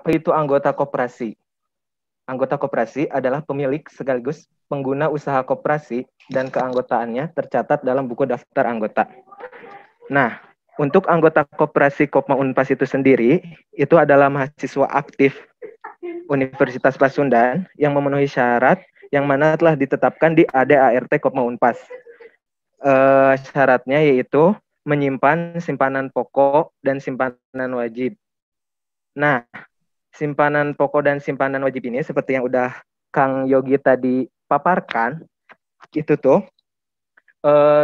Apa itu anggota koperasi? Anggota koperasi adalah pemilik sekaligus pengguna usaha koperasi dan keanggotaannya tercatat dalam buku daftar anggota. Nah, untuk anggota koperasi Kopma Unpas itu sendiri, itu adalah mahasiswa aktif Universitas Pasundan yang memenuhi syarat yang mana telah ditetapkan di ADART Kopma Unpas. Syaratnya yaitu menyimpan simpanan pokok dan simpanan wajib. Nah, simpanan pokok dan simpanan wajib ini seperti yang udah Kang Yogi tadi paparkan, itu tuh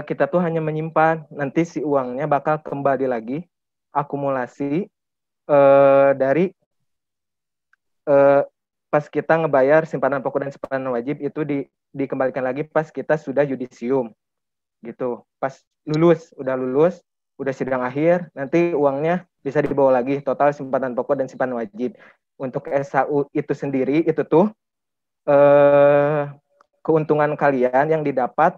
kita tuh hanya menyimpan, nanti si uangnya bakal kembali lagi akumulasi dari pas kita ngebayar simpanan pokok dan simpanan wajib itu dikembalikan lagi pas kita sudah yudisium gitu. Pas udah lulus, udah sidang akhir, nanti uangnya bisa dibawa lagi total simpanan pokok dan simpanan wajib. Untuk SHU itu sendiri itu tuh keuntungan kalian yang didapat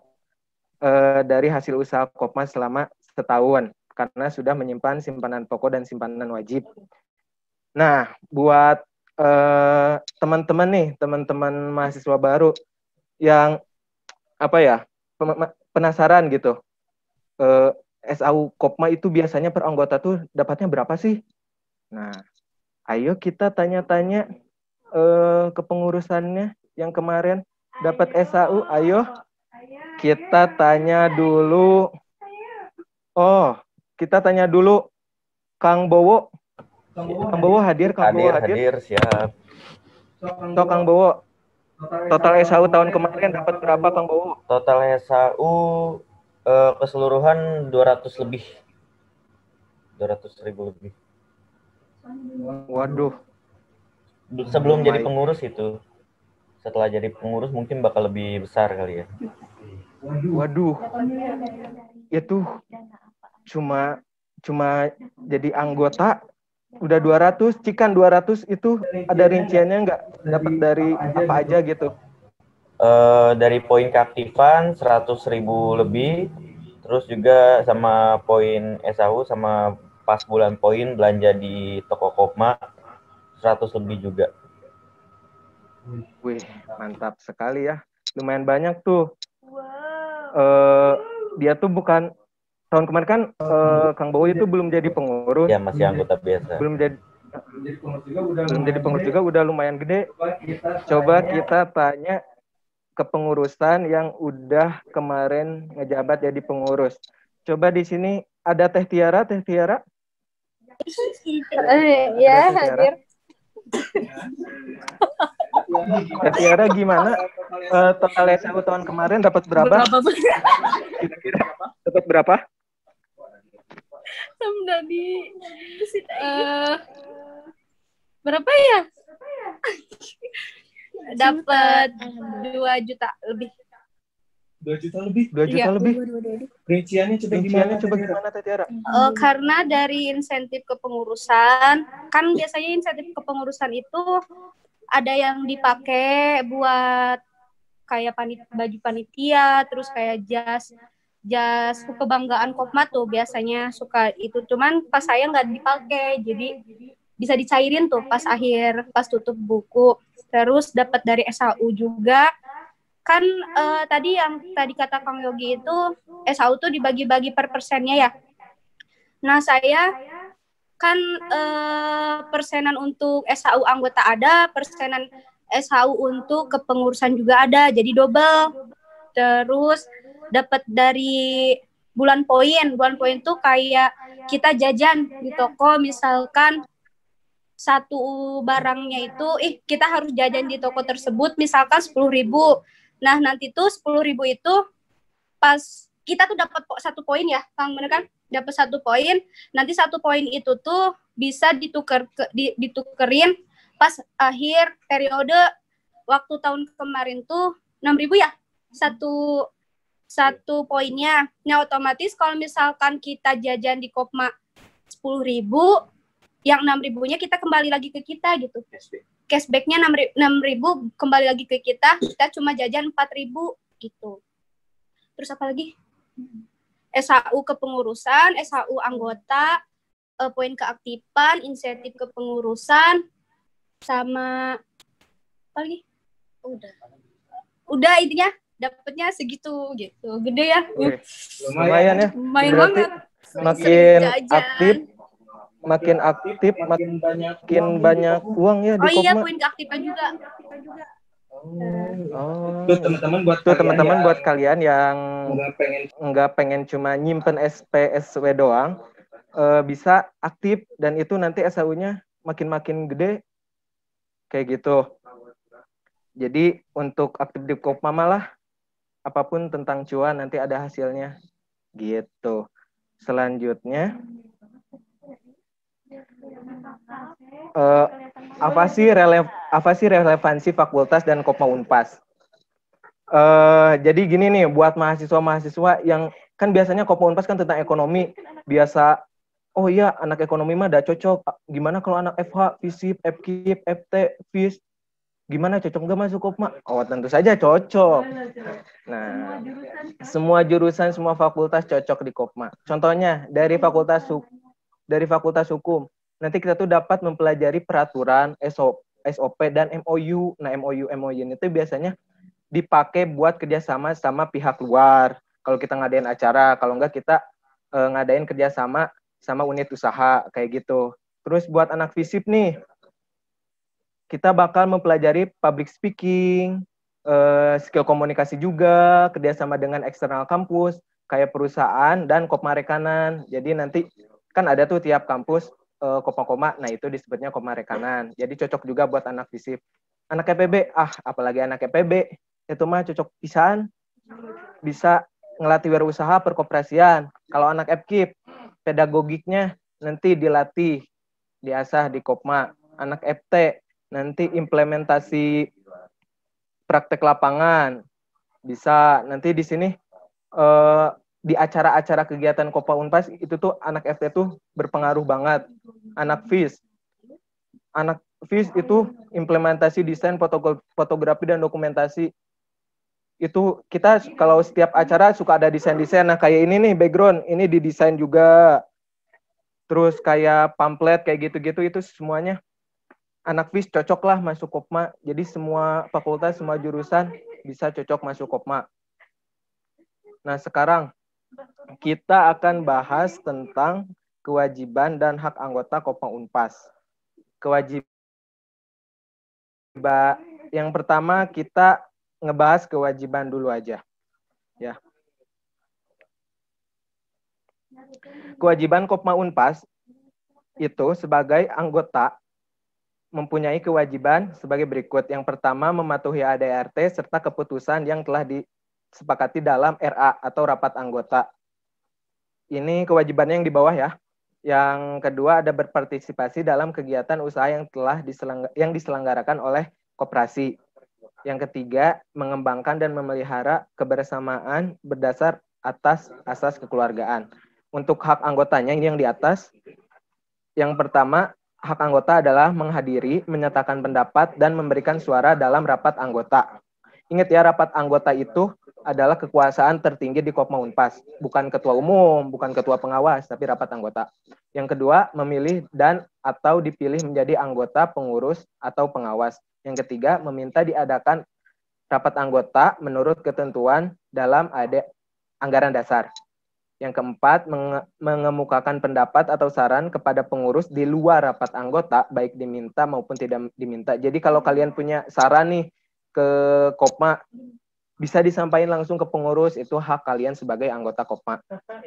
dari hasil usaha Kopma selama setahun karena sudah menyimpan simpanan pokok dan simpanan wajib. Nah, buat teman-teman nih, teman-teman mahasiswa baru yang penasaran gitu, SAU Kopma itu biasanya per anggota tuh dapatnya berapa sih? Nah, ayo kita tanya-tanya kepengurusannya yang kemarin dapat SAU. Ayo kita tanya dulu. Oh, kita tanya dulu Kang Bowo. Kang Bowo hadir, Kang Bowo hadir. Hadir, siap. So, Kang Bowo, total SAU tahun kemarin dapat berapa, Kang Bowo? Total SAU keseluruhan 200 lebih. 200.000 lebih. Waduh. Sebelum jadi pengurus itu. Setelah jadi pengurus mungkin bakal lebih besar kali ya. Waduh. Itu cuma jadi anggota udah 200, cikan 200 itu ada rinciannya nggak? Dapat dari apa aja gitu? Dari poin keaktifan 100.000 lebih, terus juga sama poin SAU sama pas bulan poin belanja di toko Kopma 100 lebih juga. Wih, mantap sekali ya. Lumayan banyak tuh. Dia tuh bukan tahun kemarin kan Kang Bowo itu belum jadi pengurus. Ya, masih anggota biasa. Belum jadi pengurus juga udah lumayan gede. Coba kita tanya kepengurusan yang udah kemarin ngejabat jadi pengurus. Coba di sini ada Teh Tiara. Ya, hadir. Teh Tiara gimana? Total SAU tahun kemarin dapat berapa? Kira-kira dapat berapa? Berapa ya? Dapat 2 juta lebih. 2 juta lebih? 2 juta lebih? Rinciannya coba gimana Teh Tiara? Karena dari insentif kepengurusan, kan biasanya insentif kepengurusan itu ada yang dipakai buat kayak baju panitia, terus kayak jas kebanggaan Kopma tuh biasanya suka itu. Cuman pas saya nggak dipakai, jadi bisa dicairin tuh pas tutup buku. Terus dapat dari SAU juga. Kan tadi kata Kang Yogi itu SAU tuh dibagi-bagi per persennya ya. Nah, saya kan persenan untuk SAU anggota ada, persenan SAU untuk kepengurusan juga ada, jadi double. Terus dapat dari bulan poin tuh kayak kita jajan di toko, misalkan satu barangnya itu kita harus jajan di toko tersebut misalkan 10.000. Nah, nanti tuh 10.000 itu pas kita tuh dapat 1 poin ya, Kang, bener kan? Dapat 1 poin. Nanti 1 poin itu tuh bisa ditukerin pas akhir periode waktu tahun kemarin tuh 6.000 ya. Satu poinnya. Nah, otomatis kalau misalkan kita jajan di Kopma 10.000, yang 6.000-nya kita kembali lagi ke kita gitu. Cashback-nya 6.000 kembali lagi ke kita cuma jajan 4.000 gitu. Terus apa lagi? SAU kepengurusan, SAU anggota, poin keaktifan, insentif kepengurusan, sama apa lagi? Udah intinya dapatnya segitu gitu. Gede ya. Lumayan ya. Lumayan Berarti banget. makin Jajan. aktif, makin banyak uang ya di Oh iya, Kopma. poin keaktifan juga. Oh, Tuh teman-teman buat kalian yang nggak pengen cuma nyimpen SW doang, bisa aktif dan itu nanti SAU-nya makin gede kayak gitu. Jadi untuk aktif di Kopma malah apapun tentang cuan nanti ada hasilnya gitu. Selanjutnya apa sih relevansi fakultas dan Kopma Unpas? Jadi gini nih buat mahasiswa yang kan biasanya Kopma Unpas kan tentang ekonomi, biasa oh iya anak ekonomi mah udah cocok. Gimana kalau anak FH, FISIP, FKIP, FT, FIS, gimana cocok nggak masuk Kopma? Oh tentu saja cocok. Nah, semua jurusan, semua fakultas cocok di Kopma. Contohnya dari fakultas hukum, nanti kita tuh dapat mempelajari peraturan, SOP dan MOU. Nah, MOU itu biasanya dipakai buat kerjasama sama pihak luar. Kalau kita ngadain acara, kalau enggak kita ngadain kerjasama sama unit usaha kayak gitu. Terus buat anak FISIP nih, kita bakal mempelajari public speaking, skill komunikasi juga, kerjasama dengan eksternal kampus, kayak perusahaan dan Kopma Rekanan. Jadi nanti kan ada tuh tiap kampus Kopma, nah itu disebutnya Kopma Rekanan. Jadi cocok juga buat anak FISIP. Anak EPB, apalagi anak EPB, itu mah cocok pisan, bisa ngelatih wirausaha perkoperasian. Kalau anak FKIP, pedagogiknya nanti dilatih, diasah di Kopma. Anak FT, nanti implementasi praktek lapangan, bisa nanti di sini di acara-acara kegiatan Kopma Unpas itu tuh anak FT tuh berpengaruh banget. Anak FIS itu implementasi desain fotografi dan dokumentasi. Itu kita kalau setiap acara suka ada desain-desain. Nah, kayak ini nih background, ini didesain juga. Terus kayak pamflet kayak gitu-gitu itu semuanya anak FIS cocok lah masuk Kopma. Jadi semua fakultas, semua jurusan bisa cocok masuk Kopma. Nah, sekarang kita akan bahas tentang kewajiban dan hak anggota Kopma Unpas. Kewajiban yang pertama kita ngebahas kewajiban dulu aja. Ya. Kewajiban Kopma Unpas itu sebagai anggota mempunyai kewajiban sebagai berikut. Yang pertama, mematuhi ADART serta keputusan yang telah disepakati dalam RA atau rapat anggota. Ini kewajibannya yang di bawah ya. Yang kedua, ada berpartisipasi dalam kegiatan usaha yang diselenggarakan oleh koperasi. Yang ketiga, mengembangkan dan memelihara kebersamaan berdasar atas asas kekeluargaan. Untuk hak anggotanya ini yang di atas. Yang pertama, hak anggota adalah menghadiri, menyatakan pendapat, dan memberikan suara dalam rapat anggota. Ingat ya, rapat anggota itu adalah kekuasaan tertinggi di Kopma Unpas. Bukan ketua umum, bukan ketua pengawas, tapi rapat anggota. Yang kedua, memilih dan atau dipilih menjadi anggota, pengurus, atau pengawas. Yang ketiga, meminta diadakan rapat anggota menurut ketentuan dalam anggaran dasar. Yang keempat, mengemukakan pendapat atau saran kepada pengurus di luar rapat anggota, baik diminta maupun tidak diminta. Jadi kalau kalian punya saran nih ke Kopma, bisa disampaikan langsung ke pengurus, itu hak kalian sebagai anggota Kopma.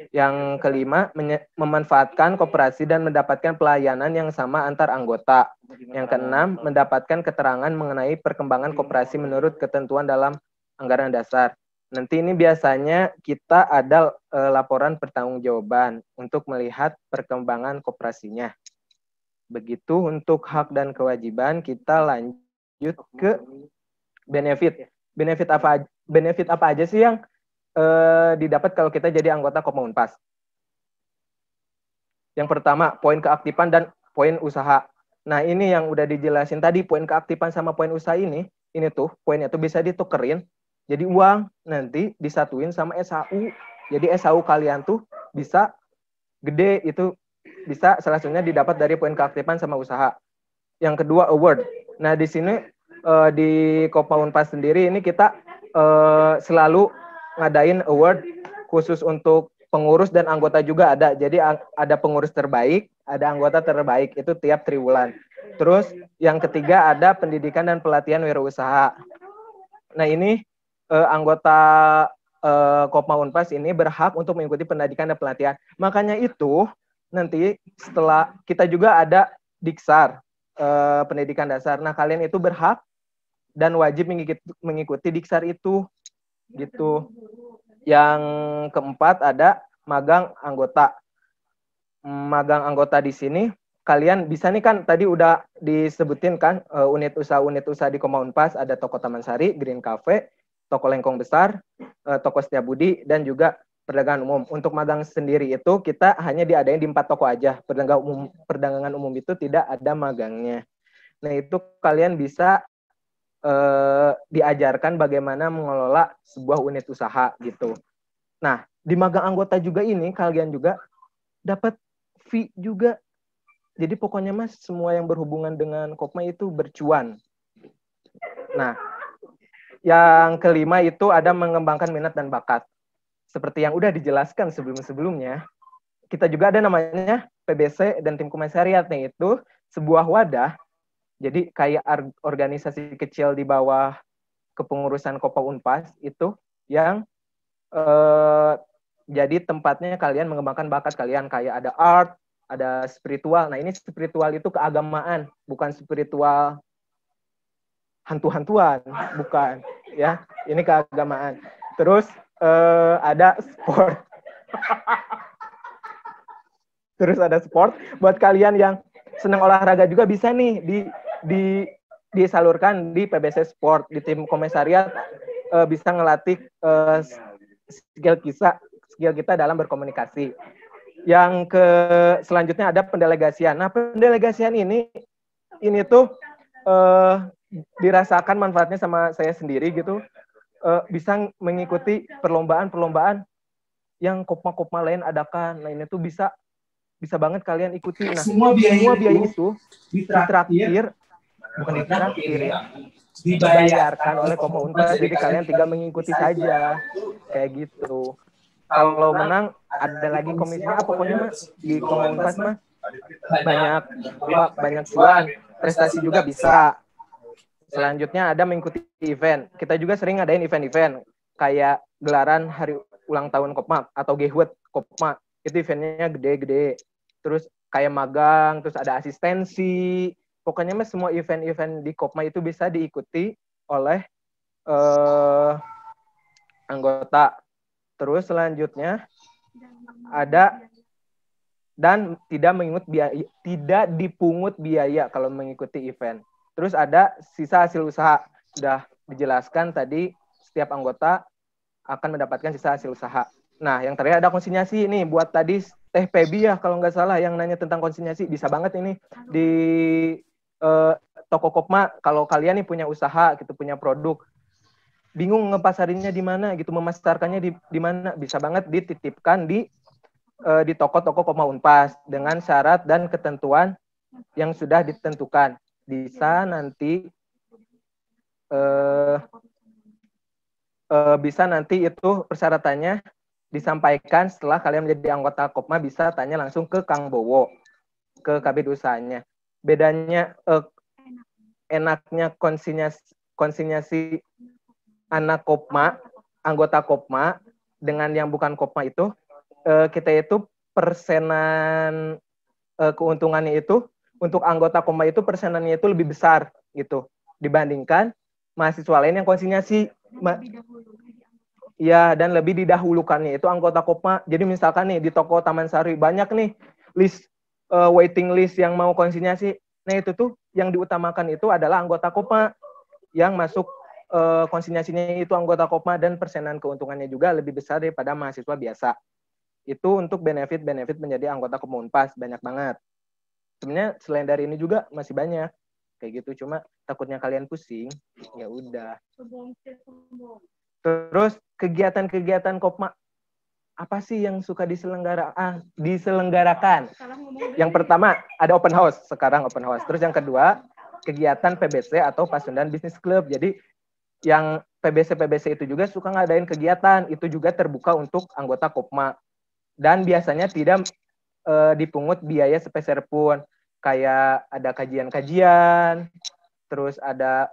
Yang kelima, memanfaatkan koperasi dan mendapatkan pelayanan yang sama antar anggota. Yang keenam, mendapatkan keterangan mengenai perkembangan koperasi menurut ketentuan dalam anggaran dasar. Nanti ini biasanya kita ada laporan pertanggungjawaban untuk melihat perkembangan koperasinya. Begitu untuk hak dan kewajiban, kita lanjut ke benefit. Benefit apa aja sih yang didapat kalau kita jadi anggota Kopma Unpas? Yang pertama, poin keaktifan dan poin usaha. Nah, ini yang udah dijelasin tadi, poin keaktifan sama poin usaha ini tuh poinnya tuh bisa ditukerin jadi uang, nanti disatuin sama SHU. Jadi SHU kalian tuh bisa gede, itu bisa salah satunya didapat dari poin keaktifan sama usaha. Yang kedua, award. Nah, di sini di Kopma Unpas sendiri ini kita selalu ngadain award khusus untuk pengurus dan anggota juga ada. Jadi ada pengurus terbaik, ada anggota terbaik, itu tiap triwulan. Terus yang ketiga ada pendidikan dan pelatihan wirausaha. Nah, ini anggota Kopma Unpas ini berhak untuk mengikuti pendidikan dan pelatihan. Makanya itu nanti setelah kita juga ada Diksar, pendidikan dasar. Nah, kalian itu berhak dan wajib mengikuti Diksar itu gitu. Yang keempat ada magang anggota. Magang anggota di sini kalian bisa nih kan tadi udah disebutin kan unit usaha di Kopma Unpas ada toko Taman Sari, Green Cafe, toko Lengkong Besar, toko Setiabudi dan juga perdagangan umum. Untuk magang sendiri itu kita hanya diadain di 4 toko aja. Perdagangan umum itu tidak ada magangnya. Nah, itu kalian bisa diajarkan bagaimana mengelola sebuah unit usaha gitu. Nah, di magang anggota juga ini kalian juga dapat fee juga. Jadi pokoknya mas semua yang berhubungan dengan Kopma itu bercuan. Nah, yang kelima itu ada mengembangkan minat dan bakat. Seperti yang udah dijelaskan sebelum-sebelumnya, kita juga ada namanya PBC dan tim komisariat, itu sebuah wadah. Jadi kayak organisasi kecil di bawah kepengurusan Kopma Unpas itu yang jadi tempatnya kalian mengembangkan bakat kalian, kayak ada art, ada spiritual. Nah, ini spiritual itu keagamaan, bukan spiritual hantu-hantuan, bukan ya. Ini keagamaan. Terus ada sport. Terus ada sport buat kalian yang senang olahraga juga bisa nih disalurkan di PBC Sport, di tim komisariat bisa ngelatih skill kita dalam berkomunikasi. Yang selanjutnya ada pendelegasian. Nah, pendelegasian ini tuh dirasakan manfaatnya sama saya sendiri gitu. Bisa mengikuti perlombaan-perlombaan yang Kopma lain adakan. Nah, ini tuh bisa banget kalian ikuti. Nah, semua biaya itu ditraktir, bukan ditraktir ya, dibayarkan oleh Kopma Unpas. Jadi kalian tinggal mengikuti saja, kayak gitu. Kalau menang ada lagi komisinya, pokoknya mas di Kopma Unpas mah banyak cuan, prestasi juga bisa. Selanjutnya ada mengikuti event. Kita juga sering ngadain event-event kayak gelaran hari ulang tahun Kopma atau GHWT Kopma. Itu eventnya gede-gede. Terus kayak magang, terus ada asistensi. Pokoknya mas semua event-event di Kopma itu bisa diikuti oleh anggota. Terus selanjutnya ada dan tidak dipungut biaya kalau mengikuti event. Terus ada sisa hasil usaha. Sudah dijelaskan tadi setiap anggota akan mendapatkan sisa hasil usaha. Nah, yang terakhir ada konsinyasi nih buat tadi Teh Pebi ya kalau nggak salah yang nanya tentang konsinyasi, bisa banget ini di toko Kopma kalau kalian nih punya usaha gitu, punya produk, bingung ngepasarinnya di mana gitu, memasarkannya di mana, bisa banget dititipkan di toko-toko Kopma Unpas dengan syarat dan ketentuan yang sudah ditentukan. Bisa nanti itu persyaratannya disampaikan setelah kalian menjadi anggota Kopma, bisa tanya langsung ke Kang Bowo, ke kabid usahanya. Bedanya enaknya konsinyasi anak Kopma, anggota Kopma dengan yang bukan Kopma itu, kita itu persenan keuntungannya itu untuk anggota Kopma itu persenannya itu lebih besar gitu dibandingkan mahasiswa lain yang konsinyasi. Ya, dan lebih didahulukannya itu anggota Kopma. Jadi misalkan nih di toko Taman Sari banyak nih list waiting list yang mau konsinyasi. Nah, itu tuh yang diutamakan itu adalah anggota Kopma yang masuk konsinyasinya itu anggota Kopma, dan persenan keuntungannya juga lebih besar daripada mahasiswa biasa. Itu untuk benefit menjadi anggota Kopma Unpas banyak banget. Sebenarnya selain dari ini juga masih banyak kayak gitu, cuma takutnya kalian pusing. Ya udah. Terus kegiatan-kegiatan Kopma apa sih yang suka diselenggarakan? Yang pertama ada open house, sekarang open house. Terus yang kedua kegiatan PBC atau Pasundan Business Club. Jadi yang PBC itu juga suka ngadain kegiatan, itu juga terbuka untuk anggota Kopma. Dan biasanya tidak dipungut biaya sepeser pun. Kayak ada kajian-kajian, terus ada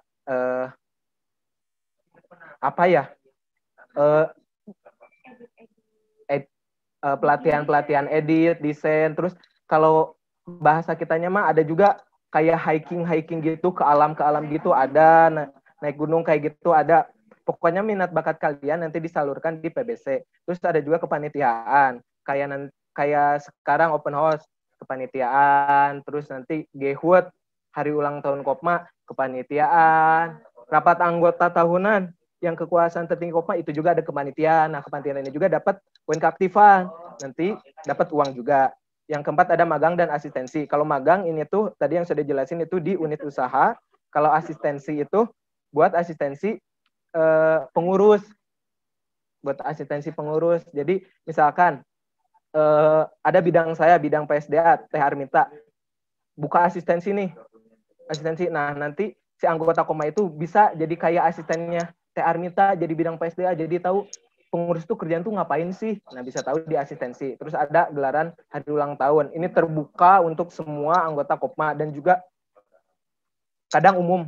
pelatihan-pelatihan edit, desain, terus kalau bahasa kitanya mah ada juga kayak hiking gitu ke alam gitu ada, naik gunung kayak gitu ada. Pokoknya minat bakat kalian nanti disalurkan di PBC. Terus ada juga kepanitiaan, kayak sekarang open house kepanitiaan, terus nanti GHUT hari ulang tahun Kopma kepanitiaan, rapat anggota tahunan yang kekuasaan tertinggi Kopma itu juga ada kepanitiaan. Nah, kepanitiaan ini juga dapat poin keaktifan, nanti dapat uang juga. Yang keempat ada magang dan asistensi. Kalau magang ini tuh tadi yang sudah jelasin itu di unit usaha. Kalau asistensi itu buat asistensi pengurus. Buat asistensi pengurus. Jadi misalkan ada bidang saya, bidang PSDA, Teh Armita. Buka asistensi nih. Asistensi. Nah, nanti si anggota Kopma itu bisa jadi kayak asistennya Teh Armita, jadi bidang PSDA, jadi tahu pengurus tuh kerjaan tuh ngapain sih. Nah, bisa tahu di asistensi. Terus ada gelaran hari ulang tahun. Ini terbuka untuk semua anggota Kopma dan juga kadang umum.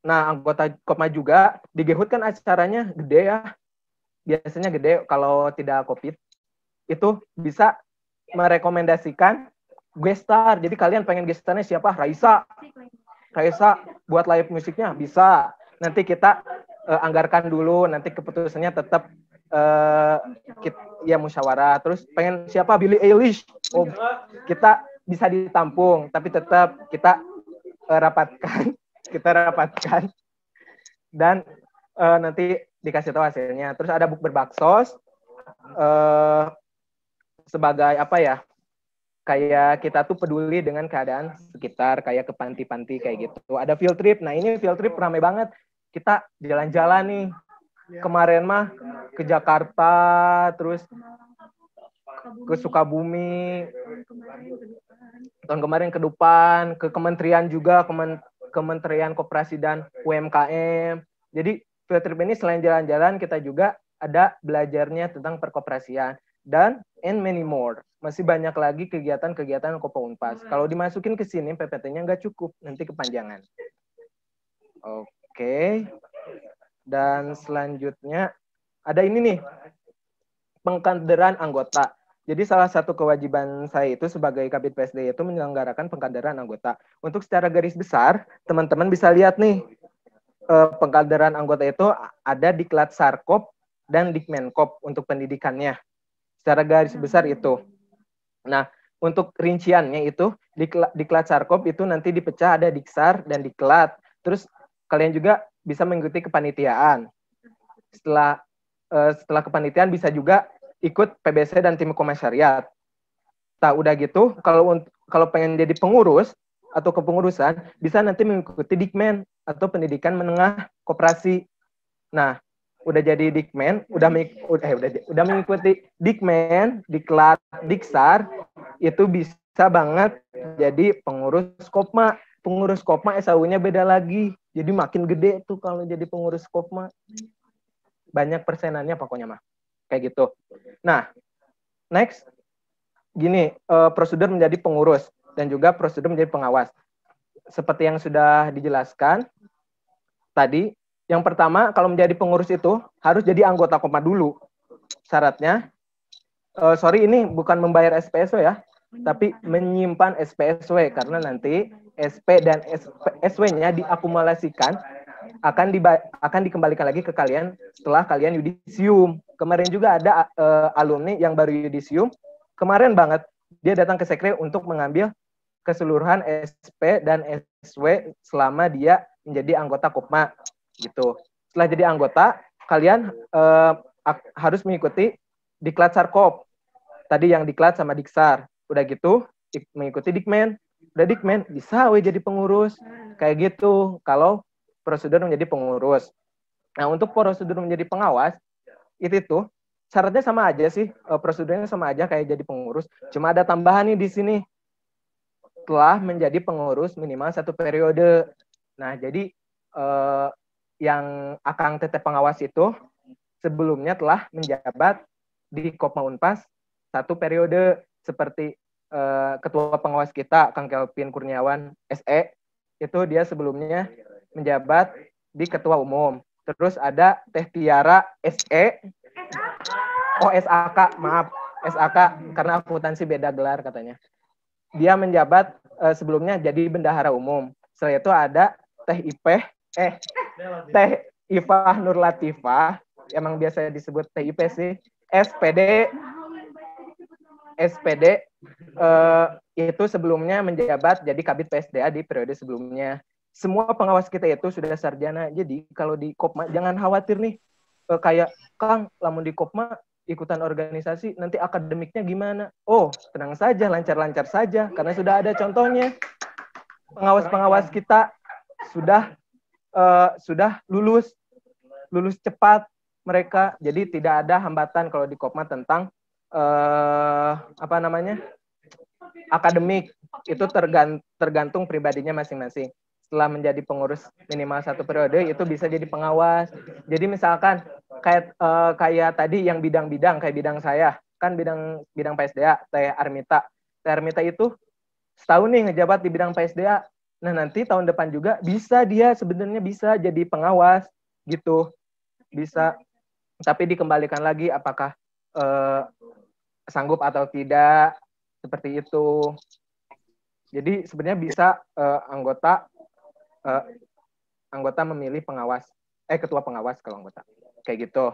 Nah, anggota Kopma juga di GHUT kan acaranya gede ya. Biasanya gede kalau tidak COVID. Itu bisa merekomendasikan guest star. Jadi kalian pengen guest starnya siapa? Raisa buat live musiknya bisa. Nanti kita anggarkan dulu, nanti keputusannya tetap ya musyawarah. Terus pengen siapa? Billie Eilish. Oh, kita bisa ditampung, tapi tetap kita rapatkan dan nanti dikasih tahu hasilnya. Terus ada bukber baksos sebagai apa ya? Kayak kita tuh peduli dengan keadaan sekitar, kayak ke panti-panti kayak gitu. Ada field trip. Nah, ini field trip ramai banget. Kita jalan-jalan nih. Kemarin mah ke Jakarta, terus ke Sukabumi. Tahun kemarin ke Dupan, ke kementerian juga, Kementerian Koperasi dan UMKM. Jadi field trip ini selain jalan-jalan, kita juga ada belajarnya tentang perkoperasian. Dan and many more. Masih banyak lagi kegiatan-kegiatan Kopma Unpas. Kalau dimasukin ke sini, PPT-nya nggak cukup. Nanti kepanjangan. Oke. Dan selanjutnya, ada ini nih. Pengkaderan anggota. Jadi salah satu kewajiban saya itu sebagai Kabid PSD itu menyelenggarakan pengkaderan anggota. Untuk secara garis besar, teman-teman bisa lihat nih. Pengkaderan anggota itu ada di Diklat Sarkop dan Dikmenkop untuk pendidikannya. Secara garis besar itu. Nah, untuk rinciannya itu Diklat Sarkop itu nanti dipecah ada Diksar dan Diklat. Terus kalian juga bisa mengikuti kepanitiaan. Setelah kepanitiaan bisa juga ikut PBC dan tim komisariat. Nah, udah gitu kalau pengen jadi pengurus atau kepengurusan bisa nanti mengikuti Dikmen atau pendidikan menengah koperasi. Nah, udah jadi Dikmen, udah mengikuti Dikmen, Diklat, Diksar, itu bisa banget jadi pengurus Kopma. Pengurus Kopma SAU-nya beda lagi. Jadi makin gede tuh kalau jadi pengurus Kopma. Banyak persenannya pokoknya mah. Kayak gitu. Nah, next. Gini, prosedur menjadi pengurus dan juga prosedur menjadi pengawas. Seperti yang sudah dijelaskan tadi, yang pertama, kalau menjadi pengurus itu harus jadi anggota Kopma dulu. Syaratnya, ini bukan membayar SPSW ya, tapi menyimpan SPSW karena nanti SP dan SW-nya diakumulasikan akan dikembalikan lagi ke kalian setelah kalian yudisium. Kemarin juga ada alumni yang baru yudisium. Kemarin banget dia datang ke Sekre untuk mengambil keseluruhan SP dan SW selama dia menjadi anggota Kopma. Gitu. Setelah jadi anggota, kalian harus mengikuti Diklat Sarkop. Tadi yang Diklat sama Diksar. Udah gitu, mengikuti Dikmen. Udah Dikmen, bisa jadi pengurus. Kayak gitu, kalau prosedur menjadi pengurus. Nah, untuk prosedur menjadi pengawas, itu tuh, syaratnya sama aja sih. Prosedurnya sama aja kayak jadi pengurus. Cuma ada tambahan nih di sini. telah menjadi pengurus minimal 1 periode. Nah, jadi yang Akang Teteh pengawas itu sebelumnya telah menjabat di Kopma Unpas 1 periode, seperti ketua pengawas kita Kang Kelvin Kurniawan SE, itu dia sebelumnya menjabat di ketua umum. Terus ada Teh Tiara SE, SAK, maaf, SAK karena akuntansi beda gelar katanya. Dia menjabat sebelumnya jadi bendahara umum. Setelah itu ada Teh Ifah Nur Latifah, emang biasa disebut TIP sih, SPD itu sebelumnya menjabat jadi Kabid PSDA di periode sebelumnya. Semua pengawas kita itu sudah sarjana. Jadi kalau di Kopma jangan khawatir nih, kayak Kang, lamun di Kopma ikutan organisasi nanti akademiknya gimana? Oh, tenang saja, lancar-lancar saja karena sudah ada contohnya. Pengawas-pengawas kita sudah lulus cepat mereka. Jadi tidak ada hambatan kalau di Kopma tentang akademik. Itu tergantung pribadinya masing-masing. Setelah menjadi pengurus minimal 1 periode itu bisa jadi pengawas. Jadi misalkan kayak tadi yang bidang-bidang, kayak bidang saya kan bidang PSDA, Teh Armita itu setahun nih ngejabat di bidang PSDA. Nah, nanti tahun depan juga dia sebenarnya bisa jadi pengawas gitu. Bisa, tapi dikembalikan lagi apakah sanggup atau tidak, seperti itu. Jadi sebenarnya bisa anggota memilih ketua pengawas kalau anggota kayak gitu.